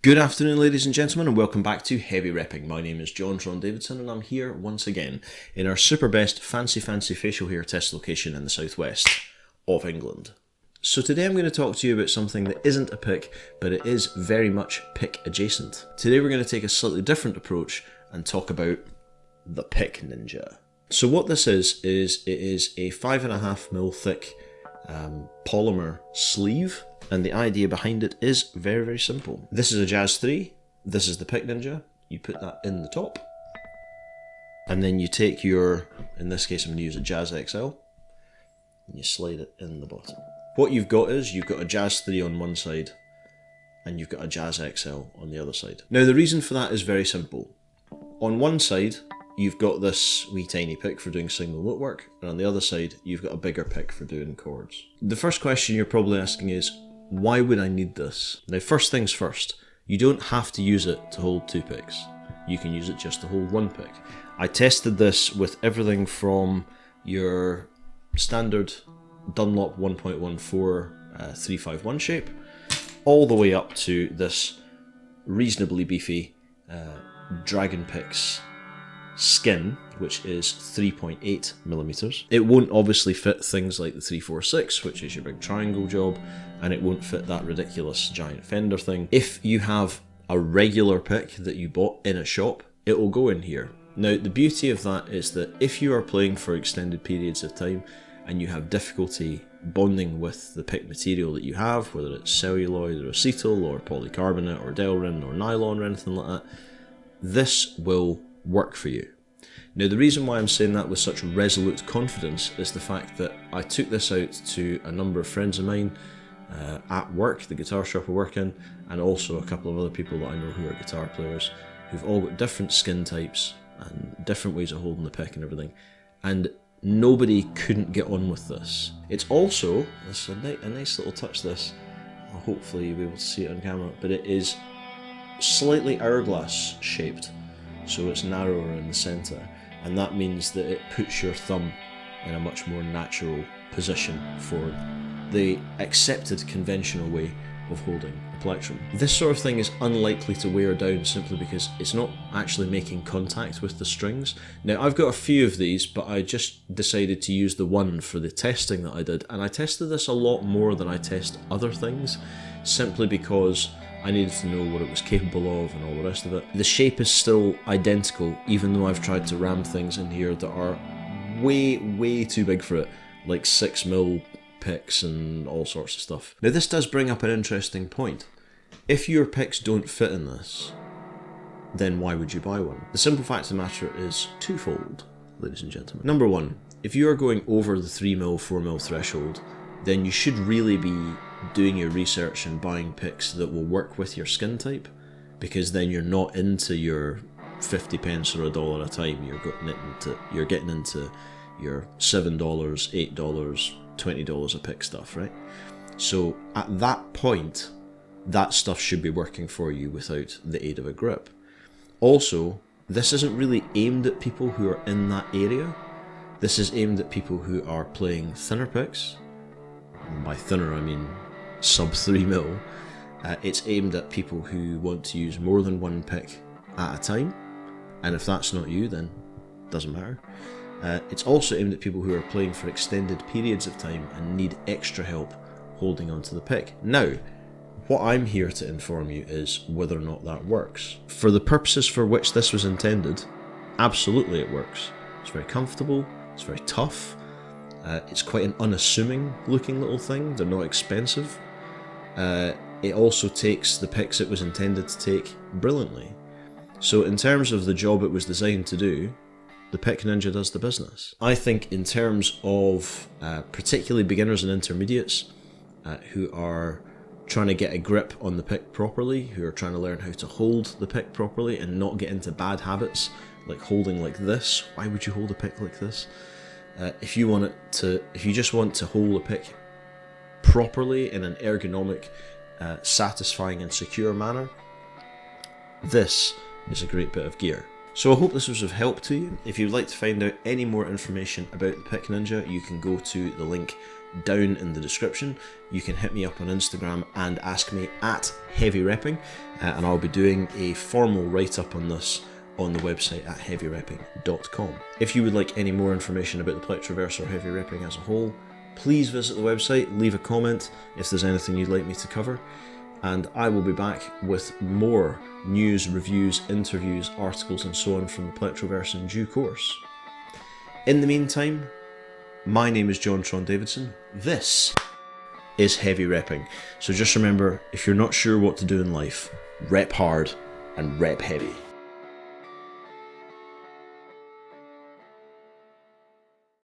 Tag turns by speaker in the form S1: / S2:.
S1: Good afternoon, ladies and gentlemen, and welcome back to Heavy Repping. My name is John Davidson, and I'm here once again in our super best fancy facial hair test location in the southwest of England. So today I'm going to talk to you about something that isn't a pick, but it is very much pick adjacent. Today we're going to take a slightly different approach and talk about the Pick Ninja. So what this is it is a 5.5mm thick polymer sleeve. And the idea behind it is very, very simple. This is a Jazz 3, this is the Pick Ninja, you put that in the top, and then you take your, in this case I'm going to use a Jazz XL, and you slide it in the bottom. What you've got is, you've got a Jazz 3 on one side, and you've got a Jazz XL on the other side. Now the reason for that is very simple. On one side, you've got this wee tiny pick for doing single note work, and on the other side, you've got a bigger pick for doing chords. The first question you're probably asking is, why would I need this? Now, first things first, you don't have to use it to hold two picks. You can use it just to hold one pick. I tested this with everything from your standard Dunlop 1.14 351 shape, all the way up to this reasonably beefy Dragon Picks skin, which is 3.8mm. It won't obviously fit things like the 346, which is your big triangle job, and it won't fit that ridiculous giant fender thing. If you have a regular pick that you bought in a shop, it will go in here. Now, the beauty of that is that if you are playing for extended periods of time and you have difficulty bonding with the pick material that you have, whether it's celluloid or acetal or polycarbonate or Delrin or nylon or anything like that, this will work for you. Now, the reason why I'm saying that with such resolute confidence is the fact that I took this out to a number of friends of mine at work, the guitar shop I work in, and also a couple of other people that I know who are guitar players, who've all got different skin types and different ways of holding the pick and everything, and nobody couldn't get on with this. It's also, this is a nice little touch, this, hopefully you'll be able to see it on camera, but it is slightly hourglass shaped. So it's narrower in the centre, and that means that it puts your thumb in a much more natural position for the accepted conventional way of holding a plectrum. This sort of thing is unlikely to wear down simply because it's not actually making contact with the strings. Now, I've got a few of these, but I just decided to use the one for the testing that I did, and I tested this a lot more than I test other things, simply because I needed to know what it was capable of and all the rest of it. The shape is still identical, even though I've tried to ram things in here that are way, way too big for it, like 6mm picks and all sorts of stuff. Now, this does bring up an interesting point. If your picks don't fit in this, then why would you buy one? The simple fact of the matter is twofold, ladies and gentlemen. Number one, if you are going over the 3mm, 4mm threshold, then you should really be doing your research and buying picks that will work with your skin type, because then you're not into your 50 pence or $1 a time. You're getting into your $7, $8, $20 a pick stuff, right? So at that point, that stuff should be working for you without the aid of a grip. Also, this isn't really aimed at people who are in that area. This is aimed at people who are playing thinner picks. By thinner, I mean sub 3mm. It's aimed at people who want to use more than one pick at a time, and if that's not you, then it doesn't matter. It's also aimed at people who are playing for extended periods of time and need extra help holding onto the pick. Now, what I'm here to inform you is whether or not that works. For the purposes for which this was intended, absolutely it works. It's very comfortable, it's very tough, it's quite an unassuming looking little thing, they're not expensive. It also takes the picks it was intended to take brilliantly. So in terms of the job it was designed to do, the Pick Ninja does the business. I think in terms of particularly beginners and intermediates who are trying to get a grip on the pick properly, who are trying to learn how to hold the pick properly and not get into bad habits like holding like this. Why would you hold a pick like this? If you just want to hold a pick properly in an ergonomic, satisfying and secure manner, this is a great bit of gear. So I hope this was of help to you. If you'd like to find out any more information about the Pick Ninja, you can go to the link down in the description. You can hit me up on Instagram and ask me at Heavy Repping, and I'll be doing a formal write-up on this on the website at heavyrepping.com. If you would like any more information about the Plectroverse or Heavy Repping as a whole, please visit the website, leave a comment if there's anything you'd like me to cover, and I will be back with more news, reviews, interviews, articles and so on from the Plectroverse in due course. In the meantime, my name is John Tron Davidson. This is Heavy Repping. So just remember, if you're not sure what to do in life, rep hard and rep heavy.